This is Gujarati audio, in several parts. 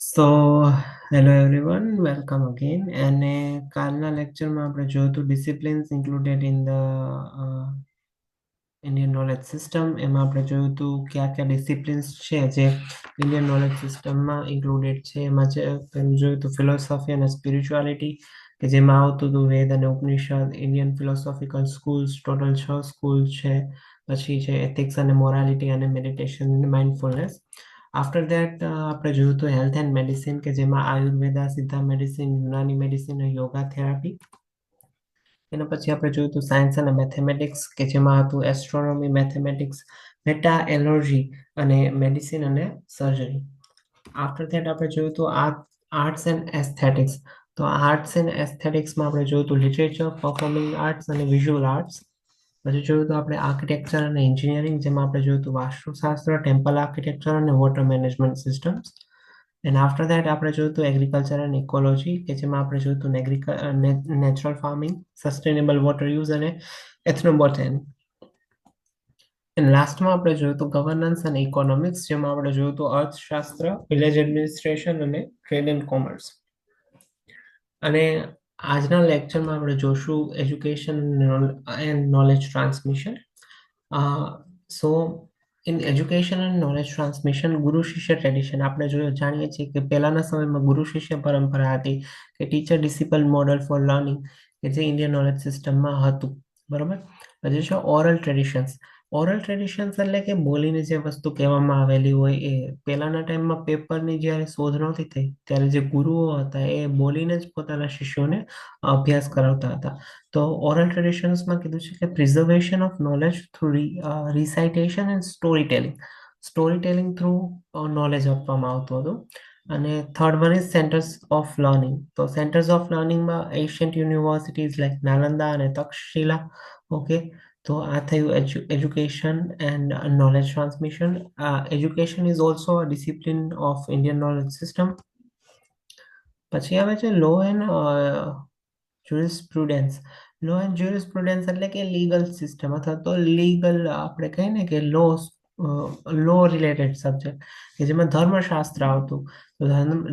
So hello everyone welcome again અને કાલના લેક્ચરમાં આપણે જોયું હતું disciplines included in the Indian knowledge system. એમાં આપણે જોયું હતું કયા કયા ડિસિપ્લિન્સ છે જે ઇન્ડિયન નોલેજ સિસ્ટમમાં ઇન્ક્લુડેડ છે. એમાં છે પેલું જોયું હતું ફિલોસોફી અને સ્પિરિચ્યુઆલિટી, કે જેમાં આવતું હતું વેદ અને Upanishad, Indian philosophical schools, total 6 school છે. પછી છે એથિક્સ અને મોરાલિટી અને મેડિટેશન અને માઇન્ડફુલનેસ. આફ્ટર ધેટ આપણે જોયું હતું હેલ્થ એન્ડ મેડિસિન, કે જેમાં આયુર્વેદા, સિદ્ધા મેડિસિન, યુનાની મેડિસિન અને યોગા થેરાપી. એના પછી આપણે જોયું હતું સાયન્સ અને મેથેમેટિક્સ, કે જેમાં હતું એસ્ટ્રોનોમી, મેથેમેટિક્સ, મેટા એલર્જી અને મેડિસિન અને સર્જરી. આફ્ટર ધેટ આપણે જોયું હતું આર્ટ્સ એન્ડ એસ્થેટિક્સ. તો આર્ટ્સ એન્ડ એસ્થેટિક્સમાં આપણે જોયું હતું લિટરેચર, પરફોર્મિંગ આર્ટ્સ અને વિઝ્યુઅલ આર્ટ્સ. પછી જોયું હતું આપણે આર્કિટેક્ચર અને એન્જિનિયરિંગ, જેમાં આપણે જોયું હતું વાસ્તુશાસ્ત્ર, ટેમ્પલ આર્કિટેક્ચર અને water management systems. And after that આપણે જોયું હતું એગ્રીકલ્ચર એન્ડ ઇકોલોજી, કે જેમાં આપણે જોયું હતું natural farming, sustainable water use અને એથનોબોટેની. એન્ડ લાસ્ટમાં આપણે જોયું હતું ગવર્નન્સ અને ઇકોનોમિક્સ, જેમાં આપણે જોયું હતું અર્થશાસ્ત્ર, વિલેજ એડમિનિસ્ટ્રેશન અને ટ્રેડ એન્ડ કોમર્સ. અને આજના લેક્ચરમાં આપણે જોશું education and knowledge transmission. So in education and knowledge transmission, ગુરુ શિષ્ય ટ્રેડિશન. આપણે જાણીએ છીએ કે પહેલાના સમયમાં ગુરુ શિષ્ય પરંપરા હતી, કે ટીચર ડિસિપલ મોડલ ફોર લર્નિંગ, કે જે ઇન્ડિયન નોલેજ સિસ્ટમમાં હતું. બરોબર. પછી છે ઓરલ ટ્રેડિશન્સ. ઓરલ ટ્રેડિશન્સ એટલે કે બોલીને જે વસ્તુ કહેવામાં આવેલી હોય એ. પહેલાના ટાઈમમાં પેપરની જ્યારે શોધ નહોતી થઈ ત્યારે જે ગુરુઓ હતા એ બોલીને જ પોતાના શિષ્યોને અભ્યાસ કરાવતા હતા. તો ઓરલ ટ્રેડિશન્સમાં કીધું છે કે preservation of knowledge through recitation and story telling. Story telling through knowledge આપવામાં આવતું હતું. અને third one is centres of લર્નિંગ. તો સેન્ટર્સ ઓફ લર્નિંગમાં એશિયન્ટ યુનિવર્સિટીઝ લાઈક નાલંદા અને તક્ષશિલા. ઓકે. તો આ થયું education and knowledge transmission. Education is also a discipline of Indian knowledge system. પછી આવે છે લો એન્ડ જ્યુરિસ્પ્રુડન્સ. લો એન્ડ જ્યુરિસ્પ્રુડન્સ એટલે કે લીગલ સિસ્ટમ, અથવા તો લીગલ આપણે કહીએ ને કે લો રિલેટેડ સબ્જેક્ટ, કે જેમાં ધર્મશાસ્ત્ર આવતું. તો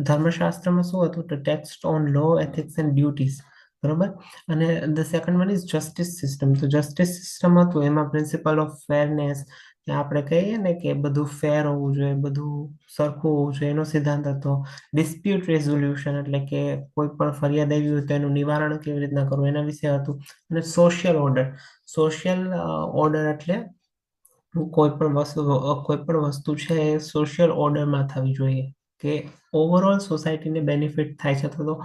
ધર્મશાસ્ત્રમાં શું હતું? તો text on law, ethics and duties. બરોબર. અને the second one is justice system. તો જસ્ટિસ સિસ્ટમ હતું એમાં પ્રિન્સિપલ ઓફ ફેરનેસ, કે આપણે કહીએ ને કે બધું ફેર હોવું જોઈએ, બધું સરખું હોવું જોઈએ, એનો સિદ્ધાંત હતો. ડિસ્પ્યુટ રેઝોલ્યુશન એટલે કે કોઈ પણ ફરિયાદ આવી હોય તો એનું નિવારણ કેવી રીતના કરવું એના વિશે હતું. અને સોશિયલ ઓર્ડર. સોશિયલ ઓર્ડર એટલે કોઈ પણ વસ્તુ છે એ સોશિયલ ઓર્ડરમાં થવી જોઈએ, કે ઓવરઓલ સોસાયટીને બેનિફિટ થાય છે, અથવા તો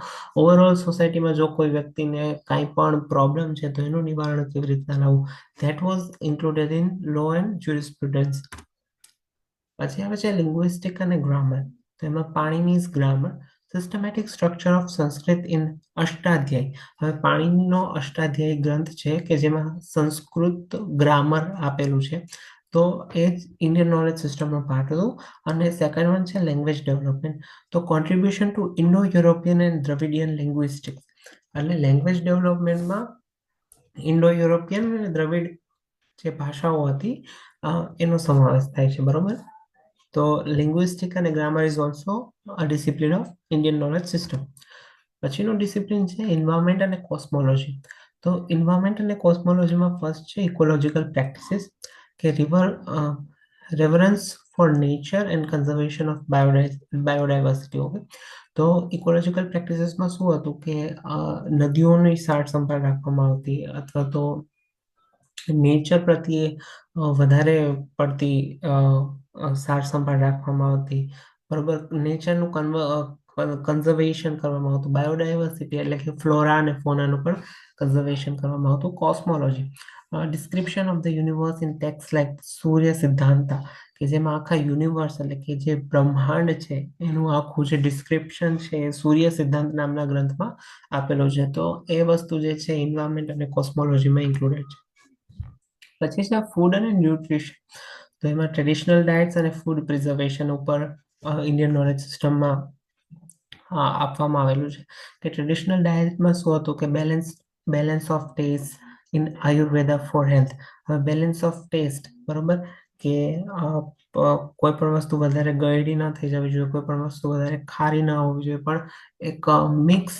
ઓવરઓલ સોસાયટીમાં જો કોઈ વ્યક્તિને કાંઈ પણ પ્રોબ્લેમ છે તો એનું નિવારણ કેવી રીતના લાવવું. That was included in law and jurisprudence. પછી આવે છે લિંગ્વિસ્ટિક અને ગ્રામર. તો એમાં Panini's grammar, systematic structure of Sanskrit in Ashtadhyayi. હવે પાણીનીનો અષ્ટાધ્યાયી ગ્રંથ છે કે જેમાં સંસ્કૃત ગ્રામર આપેલું છે. તો એ જ ઇન્ડિયન નોલેજ સિસ્ટમનો પાર્ટ હતું. અને સેકન્ડ વન છે લેંગ્વેજ ડેવલપમેન્ટ. તો contribution to Indo European and Dravidian linguistics. એટલે લેંગ્વેજ ડેવલપમેન્ટમાં ઇન્ડો યુરોપિયન અને દ્રવિડ જે ભાષાઓ હતી એનો સમાવેશ થાય છે. બરોબર. તો લિંગ્વિસ્ટિક અને grammar is also a discipline of Indian knowledge system. પછીનું ડિસિપ્લિન છે એન્વાયરમેન્ટ અને કોસ્મોલોજી. તો એન્વાયરમેન્ટ અને કોસ્મોલોજીમાં ફર્સ્ટ છે ઇકોલોજીકલ પ્રેક્ટિસીસ, કે રેવરન્સ four nature and conservation of biodiversity. Okay. તો ઇકોલોજીકલ પ્રેક્ટિસીસમાં શું હતું કે નદીઓની સાર સંભાળ રાખવામાં આવતી, અથવા તો નેચર પ્રત્યે વધારે પડતી સાર સંભાળ રાખવામાં આવતી. બરોબર. નેચરનું કન્ઝર્વેશન કરવામાં આવતું. બાયોડાયવર્સિટી એટલે કે ફ્લોરા અને ફોનાનું પણ કન્ઝર્વેશન કરવામાં આવતું. Cosmology, description of the universe in texts like Surya Siddhanta, કે જેમાં આખા યુનિવર્સ એટલે કે જે બ્રહ્માંડ છે એનું આખું જે ડિસ્ક્રિપ્શન છે એ સૂર્ય સિદ્ધાંત નામના ગ્રંથમાં આપેલું છે. તો એ વસ્તુ જે છે એન્વાયરમેન્ટ અને કોસ્મોલોજીમાં ઇન્ક્લુડેડ છે. પછી છે ફૂડ અને ન્યુટ્રિશન. તો એમાં ટ્રેડિશનલ ડાયટ્સ અને ફૂડ પ્રિઝર્વેશન ઉપર ઇન્ડિયન નોલેજ સિસ્ટમમાં આપવામાં આવેલું છે. કે ટ્રેડિશનલ ડાયટમાં શું હતું કે balance of taste in Ayurveda for health. હવે બેલેન્સ ઓફ ટેસ્ટ, બરોબર, કે કોઈ પણ વસ્તુ વધારે ગળી ના થઈ જવી જોઈએ, કોઈ પણ વસ્તુ વધારે ખારી ના હોવી જોઈએ, પણ એક મિક્સ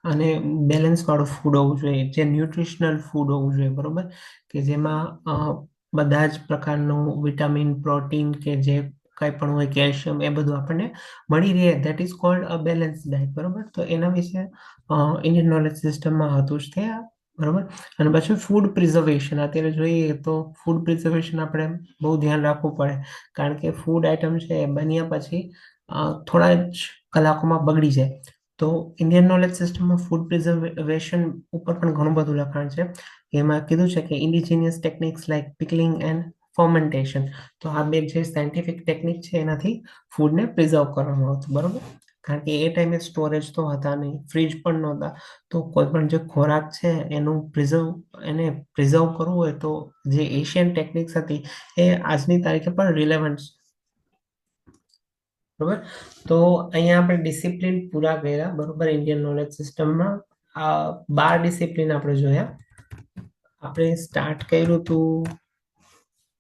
અને બેલેન્સ વાળું ફૂડ હોવું જોઈએ, જે ન્યુટ્રિશનલ ફૂડ હોવું જોઈએ, બરોબર, કે જેમાં બધા જ પ્રકારનું વિટામિન, પ્રોટીન કે જે કંઈ પણ હોય, કેલ્શિયમ, એ બધું આપણને મળી રહે. That is called a balance diet, બરોબર. તો એના વિશે ઇન્ડિયન નોલેજ સિસ્ટમમાં હતું જ તે, બરોબર. અને પછી ફૂડ પ્રિઝર્વેશન, અત્યારે જોઈએ તો ફૂડ પ્રિઝર્વેશન આપણે બહુ ધ્યાન રાખવું પડે, કારણ કે ફૂડ આઇટમ છે એ બન્યા પછી થોડા જ કલાકોમાં બગડી જાય. તો ઇન્ડિયન નોલેજ સિસ્ટમમાં ફૂડ પ્રિઝર્વેશન ઉપર પણ ઘણું બધું લખાણ છે. એમાં કીધું છે કે indigenous techniques like pickling and fermentation. તો આ બે જે સાયન્ટિફિક ટેકનિક છે એનાથી ફૂડને પ્રિઝર્વ કરવામાં આવતું, બરોબર. કારણ કે એ ટાઈમે સ્ટોરેજ તો હતા નહીં, ફ્રીજ પણ નહોતા. તો કોઈ પણ જે ખોરાક છે એને પ્રિઝર્વ કરવું હોય તો જે એશિયન ટેકનિક્સ હતી એ આજની તારીખે પણ રિલેવન્ટ છે, બરોબર. તો અહીંયા આપણે ડિસિપ્લિન પૂરા કર્યા, બરોબર. ઇન્ડિયન નોલેજ સિસ્ટમમાં આ 12 ડિસિપ્લિન આપણે જોયા. આપણે સ્ટાર્ટ કર્યું હતું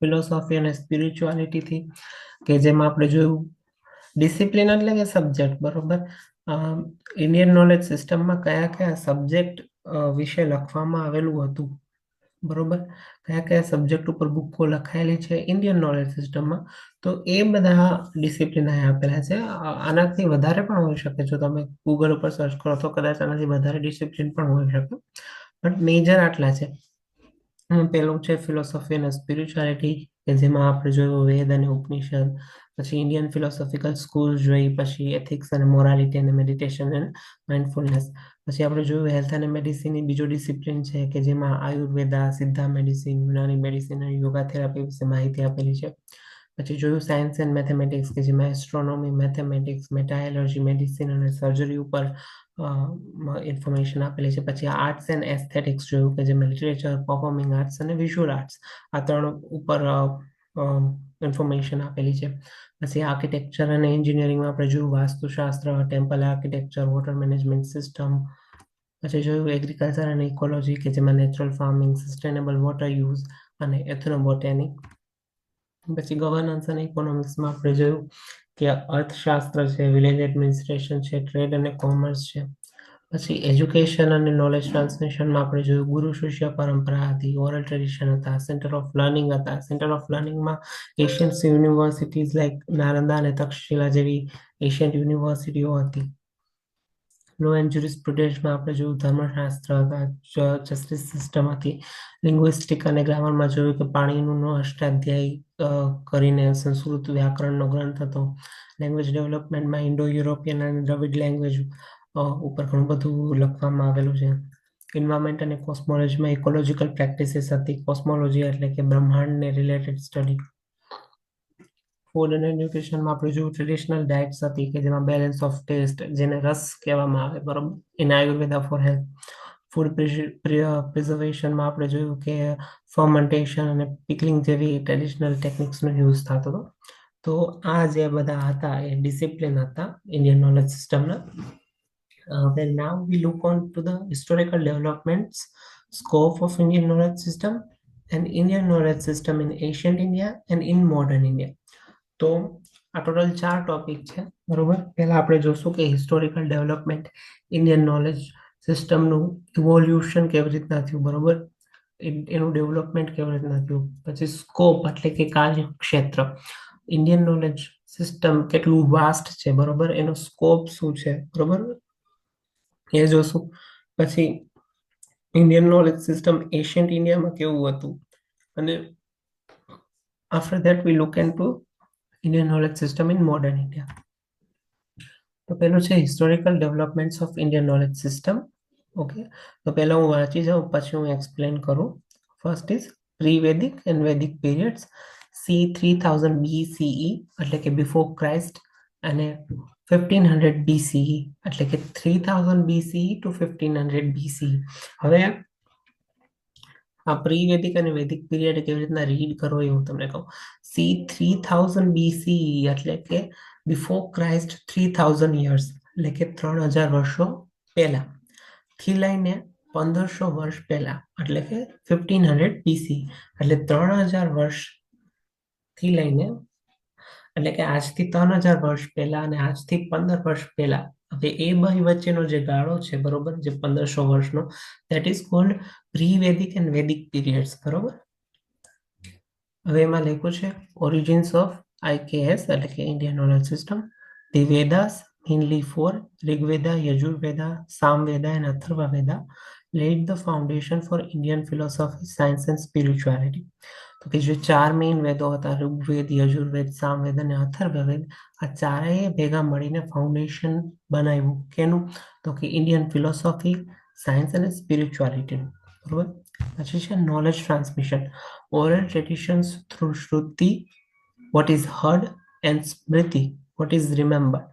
ફિલોસોફી અને સ્પિરિચ્યુઆલિટીથી, કે જેમાં આપણે જોયું ડિસિપ્લિન એટલે કે સબ્જેક્ટ, બરોબર. ઇન્ડિયન નોલેજ સિસ્ટમમાં કયા કયા સબ્જેક્ટ વિશે લખવામાં આવેલું હતું, બરોબર. કયા કયા સબ્જેક્ટ ઉપર બુકો લખાયેલી છે ઇન્ડિયન નોલેજ સિસ્ટમમાં, તો એ બધા ડિસિપ્લિન અહીં આપેલા છે. આનાથી વધારે પણ હોઈ શકે, જો તમે ગૂગલ ઉપર સર્ચ કરો તો કદાચ આનાથી વધારે ડિસિપ્લિન પણ હોઈ શકે, બટ મેજર આટલા છે. પેલું છે ફિલોસોફી અને સ્પિરિચ્યુઆલિટી, કે જેમાં આપણે જોયું વેદ અને ઉપનિષદ. પછી ઇન્ડિયન ફિલોસોફિકલ સ્કૂલ જોઈ, પછી એથિક્સ અને મોરાલિટી અને મેડિટેશન અને માઇન્ડફુલનેસ. પછી આપણે જોયું હેલ્થ અને મેડિસિનની બીજો ડિસિપ્લિન છે, કે જેમાં આયુર્વેદા, સિદ્ધા મેડિસિન, યુનાની મેડિસિન અને યોગા થેરાપી વિશે માહિતી આપેલી છે. પછી જોયું સાયન્સ એન્ડ મેથેમેટિક્સ, કે જેમાં એસ્ટ્રોનોમી, મેથેમેટિક્સ, મેટાયોલોજી, મેડિસિન અને સર્જરી ઉપર ઇન્ફોર્મેશન આપેલી છે. પછી આર્ટ્સ એન્ડ એસ્થેટિક્સ જોયું, કે જેમાં લિટરેચર, પરફોર્મિંગ આર્ટ્સ અને વિઝ્યુઅલ આર્ટ્સ, આ ત્રણ ઉપર ઇન્ફોર્મેશન આપેલી છે. પછી આર્કિટેક્ચર અને એન્જિનિયરિંગમાં આપણે જોયું Vastushastra, temple architecture, water management system. પછી જોયું એગ્રીકલ્ચર અને ઇકોલોજી, કે જેમાં natural farming, sustainable water use અને એથનોબોટેનિક. પછી ગવર્નન્સ અને ઇકોનોમિક્સમાં આપણે જોયું કે અર્થશાસ્ત્ર છે, વિલેજ એડમિનિસ્ટ્રેશન છે, ટ્રેડ અને કોમર્સ છે. પછી એજ્યુકેશન અને નોલેજ ટ્રાન્સમિશનમાં આપણે જોયું ગુરુ શિષ્ય પરંપરા હતી, ઓરલ ટ્રેડિશન હતા, સેન્ટર ઓફ લર્નિંગ હતા. સેન્ટર ઓફ લર્નિંગમાં એશિયન યુનિવર્સિટીઝ લાઇક નાલંદા અને તક્ષશિલા જેવી એશિયન યુનિવર્સિટીઓ હતી. લો એન્ડ જ્યુરિસ્પ્રુડન્સમાં આપણે જોયું ધર્મશાસ્ત્ર હતા, જસ્ટિસ સિસ્ટમ હતી. લિંગ્વિસ્ટિક અને ગ્રામરમાં જોયું કે પાણીનું અષ્ટાધ્યાયી કરીને સંસ્કૃત વ્યાકરણનો ગ્રંથ હતો. લેંગ્વેજ ડેવલપમેન્ટમાં ઇન્ડો યુરોપિયન અને દ્રવિડ લેંગ્વેજ ઉપર ઘણું બધું લખવામાં આવેલું છે. એન્વાયરમેન્ટ અને કોસ્મોલોજીમાં ઇકોલોજીકલ પ્રેક્ટિસીસ હતી. કોસ્મોલોજી એટલે કે બ્રહ્માંડને રિલેટેડ સ્ટડી. ફૂડ અને ન્યુટ્રિશનમાં આપણે જોયું ટ્રેડિશનલ ડાયટ્સ હતી, કે જેમાં બેલેન્સ ઓફ ટેસ્ટ, જેને રસ કહેવામાં આવે, બરોબર, in Ayurveda for health. Food પ્રિઝર્વેશનમાં આપણે જોયું કે ફર્મેન્ટેશન અને પિકલિંગ જેવી ટ્રેડિશનલ ટેકનિક્સનો યુઝ થતો હતો. તો આ જે બધા હતા એ ડિસિપ્લિન હતા ઇન્ડિયન નોલેજ સિસ્ટમના. Then now we look on to the historical developments, scope of Indian knowledge system and Indian knowledge system in ancient India and in modern India. તો આ ટોટલ 4 ટોપિક છે, બરોબર. પહેલા આપણે જોશું કે હિસ્ટોરિકલ ડેવલપમેન્ટ ઇન્ડિયન નોલેજ સિસ્ટમનું ઇવોલ્યુશન કેવી રીતના થયું, બરોબર, એનું ડેવલપમેન્ટ કેવી રીતના થયું. પછી સ્કોપ એટલે કે કાર્યક્ષેત્ર, ઇન્ડિયન નોલેજ સિસ્ટમ કેટલું વાસ્ટ છે, બરોબર, એનો સ્કોપ શું છે, બરોબર, એ જોશું. પછી ઇન્ડિયન નોલેજ સિસ્ટમ એશિયન્ટ ઇન્ડિયામાં કેવું હતું, અને after that we look into Indian knowledge system in modern India. તો પહેલું છે historical developments of Indian knowledge system. Okay, તો પહેલા હું વાંચી જાઉં, પછી હું એક્સપ્લેન કરું. First is pre Vedic and Vedic periods. C 3000 BCE એટલે કે બિફોર ક્રાઇસ્ટ, અને 1500 BCE એટલે કે 3000 BCE to 1500 BCE. હવે આ પ્રી વેદિક અને વેદિક પીરિયડ કેવી રીતના રીડ કરવો એ હું તમને કહું. C 3000 BCE એટલે કે બિફોર ક્રાઇસ્ટ 3000 યર્સ એટલે કે 3000 વર્ષો પહેલા થી લઈને 1500 વર્ષ પહેલા એટલે કે 1500 BCE એટલે 3000 વર્ષ થી લઈને એટલે કે આજથી 3000 વર્ષ પહેલા અને આજથી 15 વર્ષ પહેલા, હવે એ બે વચ્ચેનો જે ગાળો છે બરોબર, જે 1500 વર્ષનો, that is called pre-Vedic and Vedic periods, બરોબર. હવે એમાં લખ્યું છે origins of IKS એટલે કે Indian Knowledge System. The Vedas, mainly four, Rigveda, Yajurveda, Samveda and Atharva Veda, laid the foundation for Indian philosophy, science and spirituality. તો કે જે ચાર મેઇન વેદો હતા, ઋગ્વેદ, યજુર્વેદ, સામવેદ અને અથર્વવેદ, આ ચારેય ભેગા મળીને ફાઉન્ડેશન બનાવ્યું. કેનું? તો કે ઇન્ડિયન ફિલોસોફી, સાયન્સ અને સ્પિરિચ્યુઆલિટીનું, બરોબર. પછી છે knowledge transmission, oral traditions through Shruti, what is heard, and Smriti, what is remembered,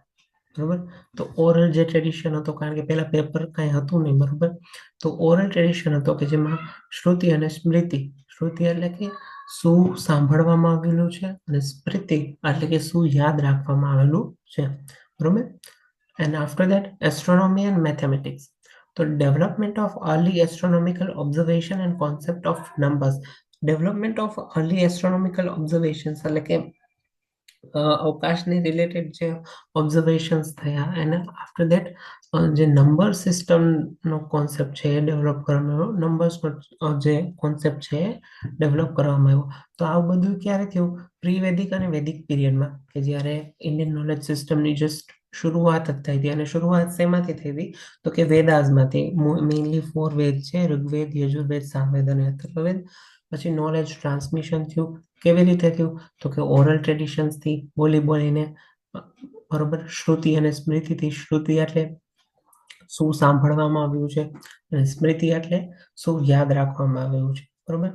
બરોબર. તો ઓરલ જે ટ્રેડિશન હતો, કારણ કે પહેલા પેપર કાંઈ હતું નહીં, બરોબર, તો ઓરલ ટ્રેડિશન હતો કે જેમાં શ્રુતિ અને સ્મૃતિ, શ્રુતિ એટલે કે શું સાંભળવામાં આવેલું છે અને સ્મૃતિ એટલે કે શું યાદ રાખવામાં આવેલું છે, બરોબર. And after that astronomy and mathematics, તો development of early astronomical observation and concept of numbers, development of early astronomical observations એટલે કે અવકાશને રિલેટેડ જે ઓબ્ઝર્વેશન્સ થયા, અને આફ્ટર ધેટ જે નંબર સિસ્ટમનો કોન્સેપ્ટ છે એ ડેવલપ કરવામાં આવ્યો, નંબર્સનો જે કોન્સેપ્ટ છે એ ડેવલપ કરવામાં આવ્યો. તો આ બધું ક્યારે થયું? પ્રી વેદિક અને વેદિક પીરિયડમાં, કે જ્યારે ઇન્ડિયન નોલેજ સિસ્ટમની જસ્ટ શરૂઆત જ થઈ હતી. અને શરૂઆત શેમાંથી થઈ હતી? તો કે વેદાસમાંથી. મેઇનલી 4 વેદ છે, ઋગ્વેદ, યજુર્વેદ, સામવેદ અને અથર્વવેદ. પછી નોલેજ ટ્રાન્સમિશન થયું. કેવી રીતે થયું? તો કે ઓરલ ટ્રેડિશન્સથી, બોલીને, બરોબર, શ્રુતિ અને સ્મૃતિથી. શ્રુતિ એટલે શું સાંભળવામાં આવ્યું છે અને સ્મૃતિ એટલે શું યાદ રાખવામાં આવ્યું છે, બરોબર.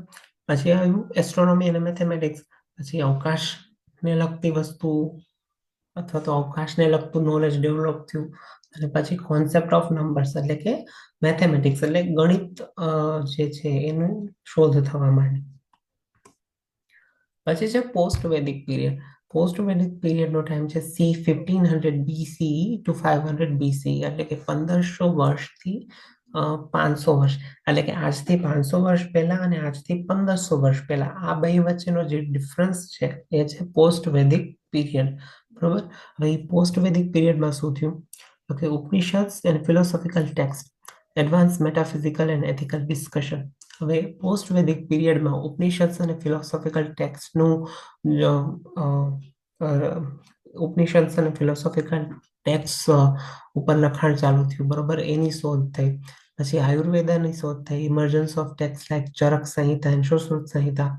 પછી આવ્યું એસ્ટ્રોનોમી અને મેથેમેટિક્સ. પછી અવકાશને લગતી વસ્તુ અથવા તો અવકાશને લગતું નોલેજ ડેવલપ થયું. અને પછી કોન્સેપ્ટ ઓફ નંબર્સ એટલે કે મેથેમેટિક્સ એટલે ગણિત જે છે એનું શોધ થવા માંડી. પછી છે પોસ્ટ વેદિક પીરિયડ. પોસ્ટ વેદિક પીરિયડનો ટાઈમ છે સી 1500 BCE ટુ 500 BCE, એટલે કે 1500 વર્ષથી 500 વર્ષ, એટલે કે આજથી 500 વર્ષ પહેલા અને આજથી 1500 વર્ષ પહેલા, આ બે વચ્ચેનો જે ડિફરન્સ છે એ છે પોસ્ટ વેદિક પીરિયડ, બરોબર. હવે પોસ્ટ વેદિક પીરિયડમાં શું થયું? તો કે Upanishads and philosophical text, advance metaphysical and ethical discussion. હવે પોસ્ટ વેદિક પીરિયડમાં ઉપનિષદ્સ અને ફિલોસોફિકલ ટેક્સ્ટનું ઉપનિષદ્સ અને ફિલોસોફિકલ ટેક્સ્ટ ઉપર લખાણ ચાલુ થયું, બરોબર, એની શોધ થઈ. પછી આયુર્વેદાની શોધ થઈ, ઇમર્જન્સ ઓફ ટેક્સ્ટ લાઈક ચરક સંહિતા એન્ડ સુશ્રુત સંહિતા.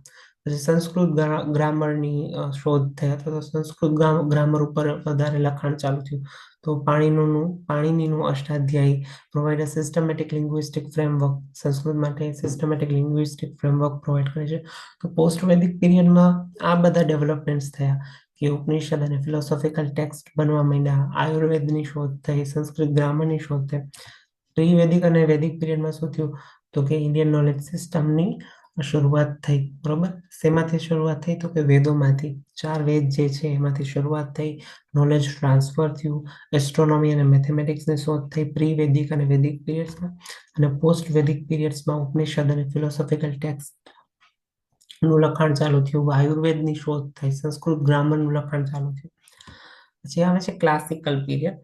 પછી સંસ્કૃત ગ્રામરની શોધ થઈ, અથવા તો સંસ્કૃત ગ્રામર ઉપર વધારે લખાણ ચાલુ થયું. તો પાણીનીનું અષ્ટાધ્યાયી પ્રોવાઈડ અ સિસ્ટમેટિક લિંગ્વિસ્ટિક ફ્રેમવર્ક, સંસ્કૃત માટે સિસ્ટમેટિક લિંગ્વિસ્ટિક ફ્રેમવર્ક પ્રોવાઈડ કરે છે. તો પોસ્ટ વૈદિક પીરિયડમાં આ બધા ડેવલપમેન્ટ્સ થયા કે ઉપનિષદ અને ફિલોસોફિકલ ટેક્સ્ટ બનવા માંડ્યા, આયુર્વેદની શોધ થઈ, સંસ્કૃત ગ્રામરની શોધ થઈ. પ્રી વેદિક અને વૈદિક પીરિયડમાં શું થયું? તો કે ઇન્ડિયન નોલેજ સિસ્ટમની શરૂઆત થઈ, બરોબર. શેમાંથી શરૂઆત થઈ? તો કે વેદોમાંથી. 4 વેદ જે છે એમાંથી શરૂઆત થઈ, નોલેજ ટ્રાન્સફર થયું, એસ્ટ્રોનોમી અને મેથેમેટિક્સની શોધ થઈ પ્રી વેદિક અને વૈદિક પીરિયડ્સમાં. અને પોસ્ટ વૈદિક પીરિયડ્સમાં ઉપનિષદ અને ફિલોસોફિકલ ટેક્સ્ટ નું લખાણ ચાલુ થયું, આયુર્વેદની શોધ થઈ, સંસ્કૃત ગ્રામરનું લખાણ ચાલુ થયું. પછી આવે છે ક્લાસિકલ પીરિયડ.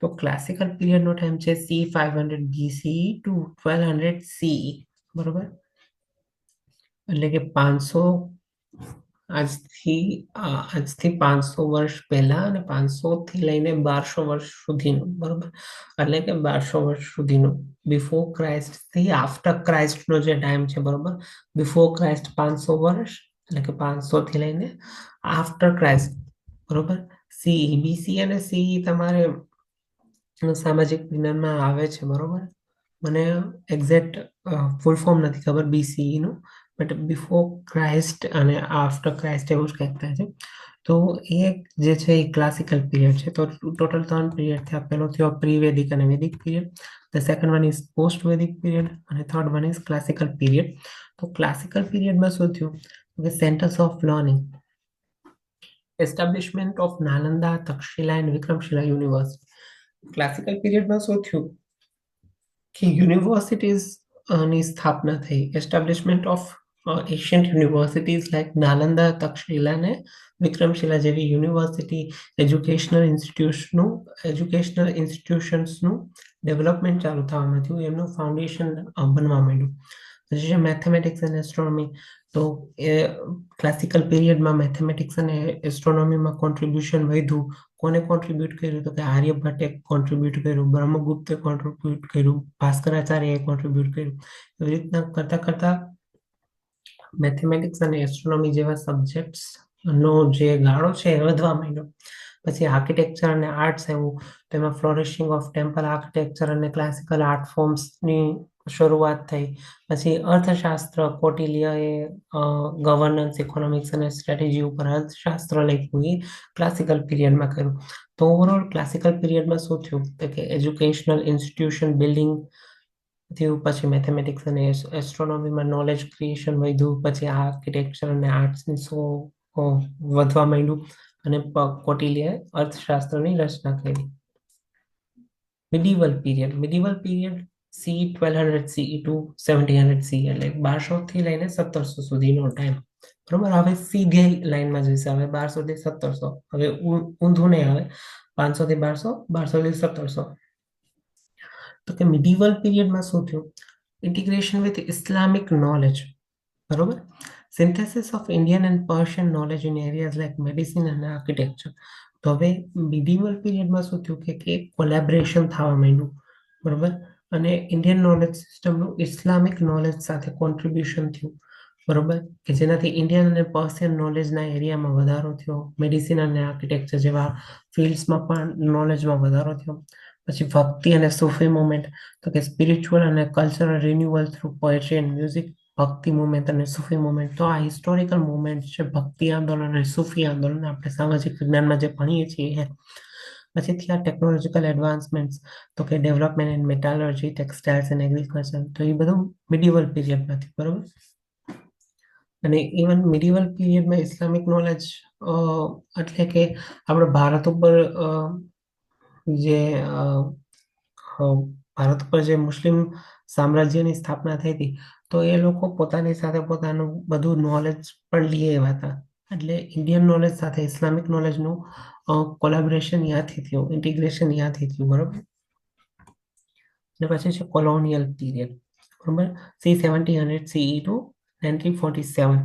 તો ક્લાસિકલ પીરિયડનો ટાઈમ છે સી 500 BCE ટુ 1200 CE, બરોબર. એટલે કે 500 આજથી 500 વર્ષ પહેલા અને 500 થી લઈને 1200 વર્ષ સુધીનું, બરોબર. એટલે કે 1200 વર્ષ સુધીનું, બિફોર ક્રાઇસ્ટ થી આફ્ટર ક્રાઇસ્ટનો જે ટાઈમ છે, બરોબર. બિફોર ક્રાઇસ્ટ 500 વર્ષ, એટલે કે 500 થી લઈને આફ્ટર ક્રાઇસ્ટ, બરોબર. સીઈ, બીસી અને સીઈ તમારે સામાજિક વિજ્ઞાનમાં આવે છે, બરોબર. મને એક્ઝેક્ટ ફૂલ ફોર્મ નથી ખબર બીસીઈ નું, બટ બિફોર ક્રાઇસ્ટ અને આફ્ટર ક્રાઇસ્ટ એવું જ કંઈક થાય છે. તો એ જે છે એ ક્લાસિકલ પીરિયડ છે. તો ટોટલ 3 પીરિયડ થયા. પહેલો થયો પ્રી વેદિક અને Vedic period, the second one is post Vedic period અને third one is classical period. તો ક્લાસિકલ પીરિયડમાં શું થયું? Centres of learning, establishment of Nalanda, Takshashila and Vikramashila university. Classical પીરિયડમાં શું થયું કે યુનિવર્સિટીઝ ની સ્થાપના થઈ, establishment of ancient universities like Nalanda, Takshashila અને વિક્રમશિલા જેવી યુનિવર્સિટી એજ્યુકેશનલ ઇન્સ્ટિટ્યુશન્સનું ડેવલપમેન્ટ ચાલુ થવામાં થયું, એમનું ફાઉન્ડેશન બનવા માંડ્યું. પછી છે મેથેમેટિક્સ અને એસ્ટ્રોનોમી. તો એ ક્લાસિકલ પીરિયડમાં મેથેમેટિક્સ અને એસ્ટ્રોનોમીમાં કોન્ટ્રીબ્યુશન વધ્યું. કોને કોન્ટ્રીબ્યુટ કર્યું? તો કે આર્યભટ્ટે કોન્ટ્રીબ્યુટ કર્યું, બ્રહ્મગુપ્તે કોન્ટ્રીબ્યુટ કર્યું, ભાસ્કરાચાર્યએ કોન્ટ્રીબ્યુટ કર્યું. એવી રીતના કરતા કરતા મેથેમેટિક્સ અને એસ્ટ્રોનોમી જેવા સબ્જેક્ટ્સ નો જે ગાળો છે એ વધવા માંડ્યો. પછી આર્કિટેક્ચર અને આર્ટ્સ આવ્યું, તેમાં ફ્લોરિશિંગ ઓફ ટેમ્પલ આર્કિટેક્ચર અને ક્લાસિકલ આર્ટ ફોર્મ્સની શરૂઆત થઈ. પછી અર્થશાસ્ત્ર, કૌટિલ્યએ ગવર્નન્સ, ઇકોનોમિક્સ અને સ્ટ્રેટેજી ઉપર અર્થશાસ્ત્ર લખ્યું, એ ક્લાસિકલ પીરિયડમાં કર્યું. તો ઓવરઓલ ક્લાસિકલ પીરિયડમાં શું થયું? તો કે એજ્યુકેશનલ ઇન્સ્ટિટ્યુશન બિલ્ડિંગ થયું, પછી મેથેમેટિક્સ અને એસ્ટ્રોનોમીમાં નોલેજ ક્રિએશન વધ્યું, પછી આર્કિટેક્ચર અને આર્ટ્સની વધવા માંડ્યું, અને કૌટિલ્યએ અર્થશાસ્ત્રની રચના કરી. મિડિવલ period CE 1200 CE to 1700 CE, એટલે 1200 થી લઈને 1700 સુધીનો ટાઈમ. બરોબર. હવે સીધી લાઈનમાં જઈશે. હવે 1200 થી 1700. હવે ઊંધું નહીં આવે. 500 થી 1200, 1200 થી 1700. તો કે મિડિવલ પીરિયડમાં શું થયું? Integration with Islamic knowledge. બરોબર. Synthesis of Indian and Persian knowledge in areas like medicine અને આર્કિટેક્ચર. તો હવે મિડિવલ પીરિયડમાં શું થયું કે કોલેબરેશન થવા માંડ્યું. બરોબર. અને ઇન્ડિયન નોલેજ સિસ્ટમનું ઇસ્લામિક નોલેજ સાથે કોન્ટ્રીબ્યુશન થયું. બરોબર. કે જેનાથી ઇન્ડિયન અને પર્શિયન નોલેજના એરિયામાં વધારો થયો. મેડિસિન અને આર્કિટેક્ચર જેવા ફિલ્ડ્સમાં પણ નોલેજમાં વધારો થયો. પછી ભક્તિ અને સૂફી મુવમેન્ટ. તો કે સ્પિરિચ્યુઅલ અને cultural renewal through poetry and music. ભક્તિ મુવમેન્ટ અને સૂફી મુવમેન્ટ, તો આ હિસ્ટોરિકલ મુવમેન્ટ છે. ભક્તિ આંદોલન અને સૂફી આંદોલન આપણે સામાજિક વિજ્ઞાનમાં જે ભણીએ છીએ. પછી થયા ટેકનોલોજીકલ એડવાન્સમેન્ટ. તો કે development in metallurgy, textiles and agriculture. તો એ બધું મિડિવલ પીરિયડમાંથી. બરોબર. અને ઇવન મિડિવલ પીરિયડમાં ઇસ્લામિક નોલેજ એટલે કે આપણે ભારત ઉપર જે મુસ્લિમ સામ્રાજ્યની સ્થાપના થઈ હતી, તો એ લોકો પોતાની સાથે પોતાનું બધું નોલેજ પણ લઈ આવ્યા હતા. એટલે ઇન્ડિયન નોલેજ સાથે ઇસ્લામિક નોલેજનું કોલેબોરેશન ત્યાંથી થયું, ઇન્ટિગ્રેશન ત્યાંથી થયું. બરોબર. અને પછી છે કોલોનિયલ પીરિયડ. બરોબર. C1700 CE to 1947.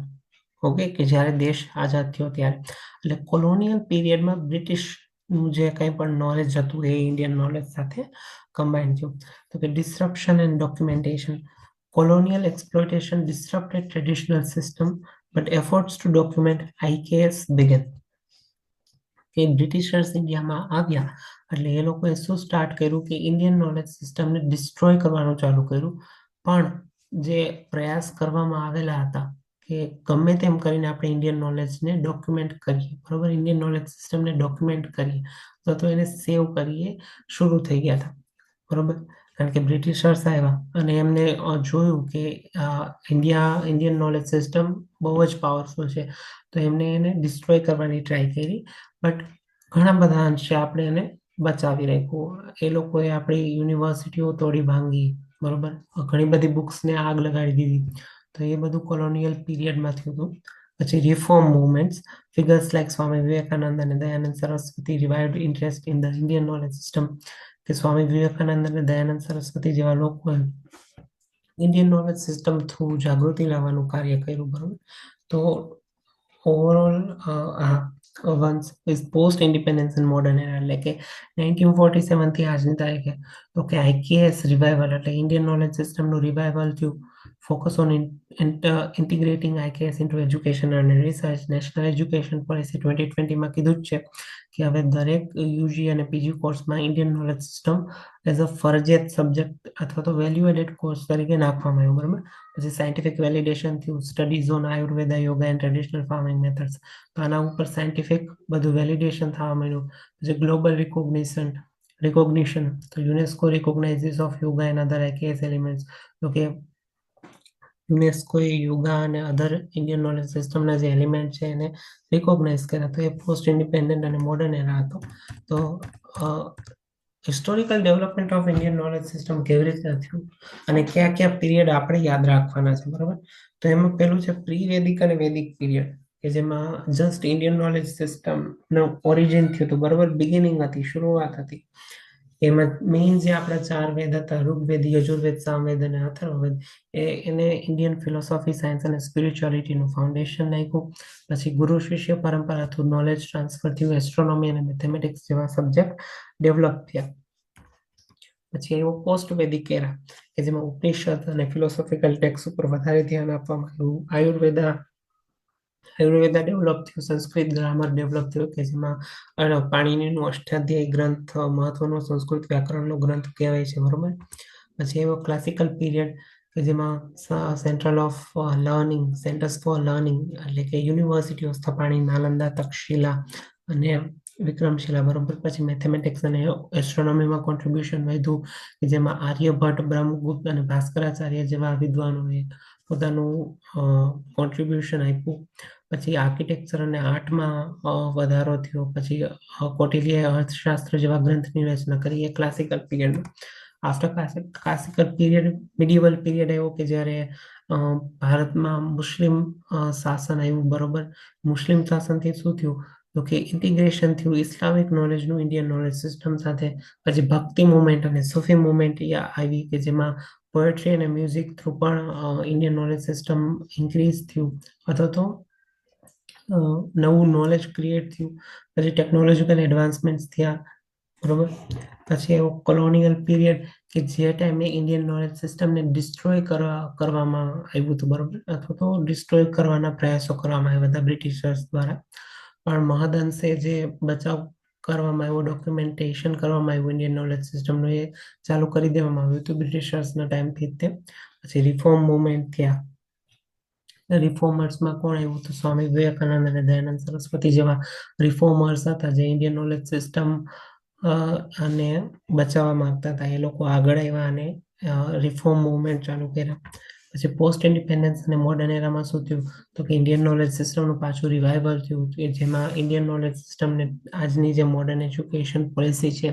ઓકે, કે જ્યારે દેશ આઝાદ થયો ત્યારે. એટલે કોલોનિયલ પીરિયડમાં બ્રિટિશનું જે કંઈ પણ નોલેજ હતું એ ઇન્ડિયન નોલેજ સાથે કમ્બાઈન થયું. તો કે disruption and documentation. Colonial exploitation disrupted traditional system, but efforts to document IKS began. કે બ્રિટિશર્સ ઇન્ડિયામાં આવ્યા એટલે એ લોકોએ શું સ્ટાર્ટ કર્યું કે ઇન્ડિયન નોલેજ સિસ્ટમને ડિસ્ટ્રોય કરવાનું ચાલુ કર્યું. પણ જે પ્રયાસ કરવામાં આવેલા હતા કે ગમે તેમ કરીને આપણે ઇન્ડિયન નોલેજને ડોક્યુમેન્ટ કરીએ. બરોબર. ઇન્ડિયન નોલેજ સિસ્ટમને ડોક્યુમેન્ટ કરીએ તો એને સેવ કરીએ, શરૂ થઈ ગયા હતા. બરોબર. કારણ કે બ્રિટિશર્સ આવ્યા અને એમને જોયું કે ઇન્ડિયન નોલેજ સિસ્ટમ બહુ જ પાવરફુલ છે, તો એમને એને ડિસ્ટ્રોય કરવાની ટ્રાય કરી. બટ ઘણા બધા અંશે આપણે એને બચાવી રાખ્યું. એ લોકોએ આપણી યુનિવર્સિટીઓ તોડી ભાંગી. બરોબર. ઘણી બધી બુક્સને આગ લગાડી દીધી. તો એ બધું કોલોનિયલ પીરિયડમાં થયું હતું. પછી reform movements. Figures like Swami Vivekananda અને Dayanand Saraswati revived interest in the Indian knowledge system. કે સ્વામી વિવેકાનંદ અને દયાનંદ સરસ્વતી જેવા લોકોએ ઇન્ડિયન નોલેજ સિસ્ટમ થ્રુ જાગૃતિ લાવવાનું કાર્ય કર્યું. બરોબર. તો overall ones is post independence and modern era, એટલે કે 1947 થી આજની તારીખે તો કે IKS રિવાઇવલ, એટલે ઇન્ડિયન નોલેજ સિસ્ટમનું રિવાઇવલ થયું. Focus on integrating IKS into education અને રિસર્ચ. નેશનલ એજ્યુકેશન પોલિસી 2020માં કીધું જ છે કે હવે દરેક યુજી અને પીજી કોર્સમાં Indian knowledge system as a ફરજિયાત સબ્જેક્ટ અથવા તો વેલ્યુ એડેડ કોર્સ તરીકે નાખવામાં આવ્યું. બરાબર. પછી સાયન્ટિફિક વેલિડેશન થયું. Studies on Ayurveda, yoga and traditional farming methods. તો આના ઉપર સાયન્ટિફિક બધું વેલિડેશન થવા માંડ્યું. પછી ગ્લોબલ રિકોગ્નિશન. તો UNESCO recognises of yoga and other IKS elements. તો કે યુનેસ્કોએ યોગા અને અધર ઇન્ડિયન નોલેજ સિસ્ટમના જે એલિમેન્ટ છે એને રિકોગ્નાઇઝ કર્યા. તો એ પોસ્ટ ઇન્ડિપેન્ડન્ટ અને મોડર્ન એરા હતો. તો historical development of Indian knowledge system કેવી રીતે થયું અને કયા કયા પીરિયડ આપણે યાદ રાખવાના છે, બરોબર? તો એમાં પહેલું છે પ્રી વેદિક અને વેદિક પીરિયડ, કે જેમાં જસ્ટ ઇન્ડિયન નોલેજ સિસ્ટમ નો ઓરિજિન થયું હતું, બરોબર? બિગિનિંગ હતી, શરૂઆત હતી. એમાં મેઇન જે આપણા 4 વેદ હતા, ઋગ્વેદ, યજુર્વેદ, સામવેદ અને અથર્વવેદ, એને ઇન્ડિયન ફિલોસોફી, સાયન્સ અને સ્પિરિચ્યુઆલિટીનું ફાઉન્ડેશન નાખ્યું. પછી ગુરુ શિષ્ય પરંપરા થ્રુ નોલેજ ટ્રાન્સફર થયું, એસ્ટ્રોનોમી અને મેથેમેટિક્સ જેવા સબ્જેક્ટ ડેવલપ થયા. પછી આવ્યો પોસ્ટ વેદિક એરા, કે જેમાં ઉપનિષદ અને ફિલોસોફિકલ ટેક્સ ઉપર વધારે ધ્યાન આપવામાં આવ્યું. આયુર્વેદા ડેવલપ થયું, સંસ્કૃત ગ્રામર ડેવલપ થયું, કે જેમાં પાણિનીનું અષ્ટાધ્યાયી ગ્રંથ મહત્વનો સંસ્કૃત વ્યાકરણનો ગ્રંથ કહેવાય છે, બરોબર? પછી એવો ક્લાસિકલ પીરિયડ, કે જેમાં central of learning, centres four learning, એટલે કે યુનિવર્સિટીઓ સ્થપાણી, નાલંદા, તક્ષશિલા અને વિક્રમશિલા, બરોબર? પછી મેથેમેટિક્સ અને એસ્ટ્રોનોમીમાં કોન્ટ્રીબ્યુશન વધ્યું, કે જેમાં આર્યભટ્ટ, બ્રહ્મગુપ્ત અને ભાસ્કરાચાર્ય જેવા વિદ્વાનોએ પોતાનું કોન્ટ્રીબ્યુશન આપ્યું. પછી આર્કિટેક્ચર અને આર્ટમાં વધારો થયો. પછી કૌટિલ્યએ અર્થશાસ્ત્ર જેવા ગ્રંથની રચના કરી, એ classical period. After classical period medieval period આવ્યો, કે જ્યારે ભારતમાં મુસ્લિમ શાસન આવ્યું, બરોબર? મુસ્લિમ શાસનથી શું થયું, તો કે ઇન્ટિગ્રેશન થયું ઇસ્લામિક નોલેજનું ઇન્ડિયન નોલેજ સિસ્ટમ સાથે. પછી ભક્તિ મુવમેન્ટ અને સૂફી મુવમેન્ટ આવી, કે જેમાં પોએટ્રી અને મ્યુઝિક થ્રુ પણ ઇન્ડિયન નોલેજ સિસ્ટમ ઇન્ક્રીઝ થયું, અથવા તો નવું નોલેજ ક્રિએટ થયું. પછી ટેકનોલોજીકલ એડવાન્સમેન્ટ થયા, બરોબર? પછી એવો કોલોનિયલ પીરિયડ, કે જે ટાઈમે ઇન્ડિયન નોલેજ સિસ્ટમને ડિસ્ટ્રોય કરવામાં આવ્યું હતું, બરોબર? અથવા તો ડિસ્ટ્રોય કરવાના પ્રયાસો કરવામાં આવ્યા હતા બ્રિટિશર્સ દ્વારા, પણ મહદઅંશે જે બચાવ કરવામાં આવ્યો, ડોક્યુમેન્ટેશન કરવામાં આવ્યું ઇન્ડિયન નોલેજ સિસ્ટમનું, એ ચાલુ કરી દેવામાં આવ્યું હતું બ્રિટિશર્સના ટાઈમથી જ તે. પછી રિફોર્મ મુવમેન્ટ થયા. રિફોર્મર્સમાં કોણ આવ્યું હતું? સ્વામી વિવેકાનંદ અને દયાનંદ સરસ્વતી જેવા રિફોર્મર્સ હતા, જે ઇન્ડિયન નોલેજ સિસ્ટમ અને બચાવવા માંગતા હતા. એ લોકો આગળ આવ્યા અને રિફોર્મ મુવમેન્ટ ચાલુ કર્યા. પછી પોસ્ટ ઇન્ડિપેન્ડન્સ અને મોડર્ન એરામાં શું થયું, તો કે ઇન્ડિયન નોલેજ સિસ્ટમનું પાછું રિવાઇવલ થયું, કે જેમાં ઇન્ડિયન નોલેજ સિસ્ટમને આજની જે મોડર્ન એજ્યુકેશન પોલિસી છે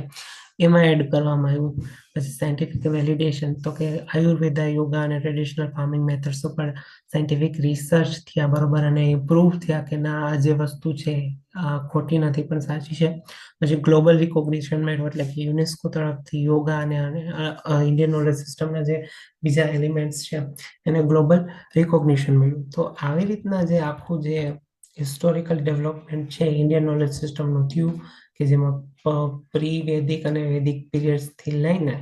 એમાં એડ કરવામાં આવ્યું. પછી સાયન્ટિફિક વેલિડેશન, તો કે આયુર્વેદા, યોગા અને ટ્રેડિશનલ ફાર્મિંગ મેથડ્સ ઉપર સાયન્ટિફિક રિસર્ચ થયા, બરોબર? અને ઇમ્પ્રૂવ થયા, કે ના, આ જે વસ્તુ છે આ ખોટી નથી પણ સાચી છે. પછી ગ્લોબલ રિકોગ્નિશન મળ્યું, એટલે કે યુનેસ્કો તરફથી યોગા અને ઇન્ડિયન નોલેજ સિસ્ટમના જે બીજા એલિમેન્ટ્સ છે એને ગ્લોબલ રિકોગ્નિશન મળ્યું. તો આવી રીતના જે આખું જે હિસ્ટોરિકલ ડેવલપમેન્ટ છે ઇન્ડિયન નોલેજ સિસ્ટમનું થયું, કે જેમાં પ્રી વેદિક અને વેદિક પીરિયડ્સથી લઈને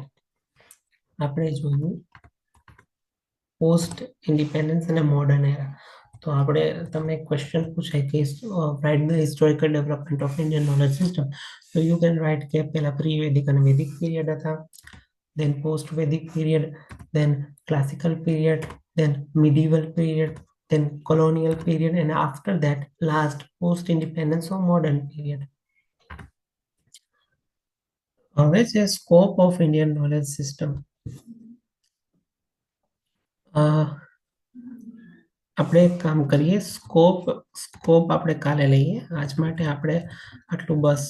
આપણે જોયું પોસ્ટ ઇન્ડિપેન્ડન્સ અને મોડર્ન એરા. તો આપણે તમને ક્વેશ્ચન પૂછાય કે write the historical development of Indian knowledge system, તો યુ કેન રાઇટ કે પહેલા પ્રી વેદિક અને વેદિક પીરિયડ હતા, then post Vedic period, then classical period, then medieval period, then colonial period, and after that last post independence or modern period. હવે છે scope of Indian knowledge system. આપણે એક કામ કરીએ, સ્કોપ આપણે કાલે લઈએ, આજ માટે આપણે આટલું બસ.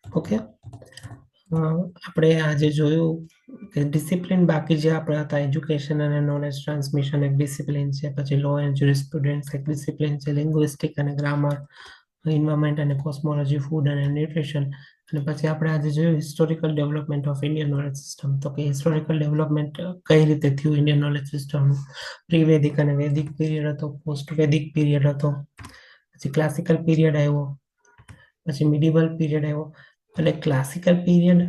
ઓકે, આપણે આજે જોયું કે ડિસિપ્લિન બાકી જે આપણે હતા, એજ્યુકેશન અને નોલેજ ટ્રાન્સમિશન એક ડિસિપ્લિન છે, પછી લો એન્ડ જ્યુરિસ્પ્રુડન્સ એક ડિસિપ્લિન છે, લિંગ્વિસ્ટિક અને ગ્રામર, એન્વાયરમેન્ટ અને કોસ્મોલોજી, ફૂડ અને ન્યુટ્રિશન, અને પછી આપણે આજે જોયું historical development of Indian knowledge system. તો કે હિસ્ટોરિકલ ડેવલપમેન્ટ કઈ રીતે થયું ઇન્ડિયન નોલેજ સિસ્ટમનું. પ્રી વેદિક અને વેદિક પીરિયડ હતો, પોસ્ટ વેદિક પીરિયડ હતો, પછી ક્લાસિકલ પીરિયડ આવ્યો, પછી મિડિવલ પીરિયડ આવ્યો. એટલે ક્લાસિકલ પીરિયડ,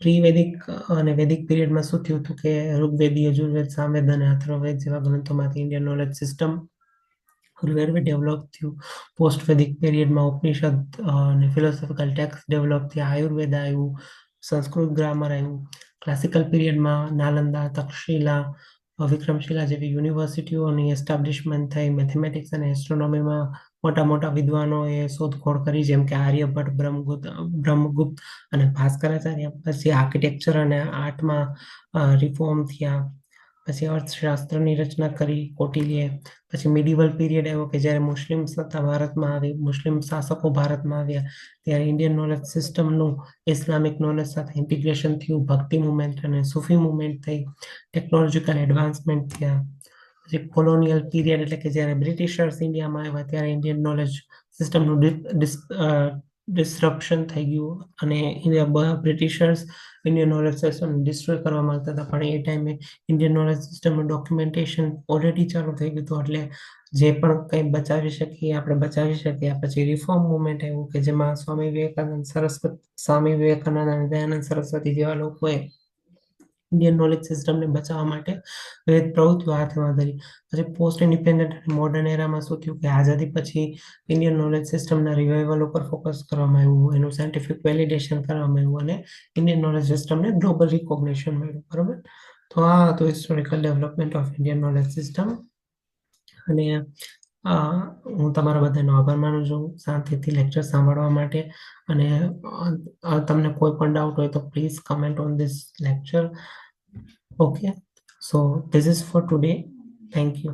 પ્રી વેદિક અને વેદિક પીરિયડમાં શું થયું હતું, કે ઋગ્વેદ, યજુર્વેદ, સામવેદ અને અથર્વવેદ જેવા ગ્રંથોમાંથી ઇન્ડિયન નોલેજ સિસ્ટમ ડેવલપ થયું. પોસ્ટ વેદિક પીરિયડમાં ઉપનિષદ અને ફિલોસોફિકલ ટેક્સ ડેવલપ થયા, આયુર્વેદ આવ્યું, સંસ્કૃત ગ્રામર આવ્યું. ક્લાસિકલ પીરિયડમાં નાલંદા, તક્ષશિલા, વિક્રમશિલા જેવી યુનિવર્સિટીઓની એસ્ટાબ્લિશમેન્ટ થઈ. મેથેમેટિક્સ અને એસ્ટ્રોનોમીમાં મોટા મોટા વિદ્વાનોએ શોધખોળ કરી, જેમ કે આર્યભટ્ટ, બ્રહ્મગુપ્ત અને ભાસ્કરાચાર્ય. પછી આર્કિટેક્ચર અને આર્ટમાં રિફોર્મ થયા. પછી અર્થશાસ્ત્રની રચના કરી કૌટિલ્યે. પછી મિડિવલ પીરિયડ આવ્યો કે જ્યારે મુસ્લિમ સત્તા ભારતમાં આવી, મુસ્લિમ શાસકો ભારતમાં આવ્યા, ત્યારે ઇન્ડિયન નોલેજ સિસ્ટમનું ઇસ્લામિક નોલેજ સાથે ઇન્ટિગ્રેશન થયું, ભક્તિ મુવમેન્ટ અને સૂફી મુવમેન્ટ થઈ, ટેકનોલોજીકલ એડવાન્સમેન્ટ થયા. પછી કોલોનિયલ પીરિયડ એટલે કે જ્યારે બ્રિટિશર્સ ઇન્ડિયામાં આવ્યા ત્યારે ઇન્ડિયન નોલેજ સિસ્ટમનું ડિસ્રપ્શન થઈ ગયું અને Britishers Indian knowledge system destroy કરવા માંગતા હતા, પણ એ ટાઈમે ઇન્ડિયન નોલેજ સિસ્ટમનું ડોક્યુમેન્ટેશન ઓલરેડી ચાલુ થઈ ગયું હતું, એટલે જે પણ કંઈ બચાવી શકીએ આપણે બચાવી શકીએ. પછી રિફોર્મ મુવમેન્ટ આવ્યું કે જેમાં સ્વામી વિવેકાનંદ અને દયાનંદ સરસ્વતી જેવા લોકોએ ઇન્ડિયન નોલેજ સિસ્ટમને બચાવવા માટે વિવિધ પ્રવૃત્તિઓ હાથમાં ધરી. પછી પોસ્ટ ઇન્ડિપેન્ડન્ટ અને મોડર્ન એરામાં શું થયું કે આઝાદી પછી ઇન્ડિયન નોલેજ સિસ્ટમના રિવાઇવલ ઉપર ફોકસ કરવામાં આવ્યું, એનું સાયન્ટિફિક વેલિડેશન કરવામાં આવ્યું અને ઇન્ડિયન નોલેજ સિસ્ટમને ગ્લોબલ રિકોગ્નિશન મળ્યું. બરોબર, તો આ હતું historical development of Indian knowledge system. અને હું તમારા બધાનો આભાર માનું છું શાંતિથી લેક્ચર સાંભળવા માટે. અને તમને કોઈ પણ ડાઉટ હોય તો please comment on this lecture. Okay, so this is for today. Thank you.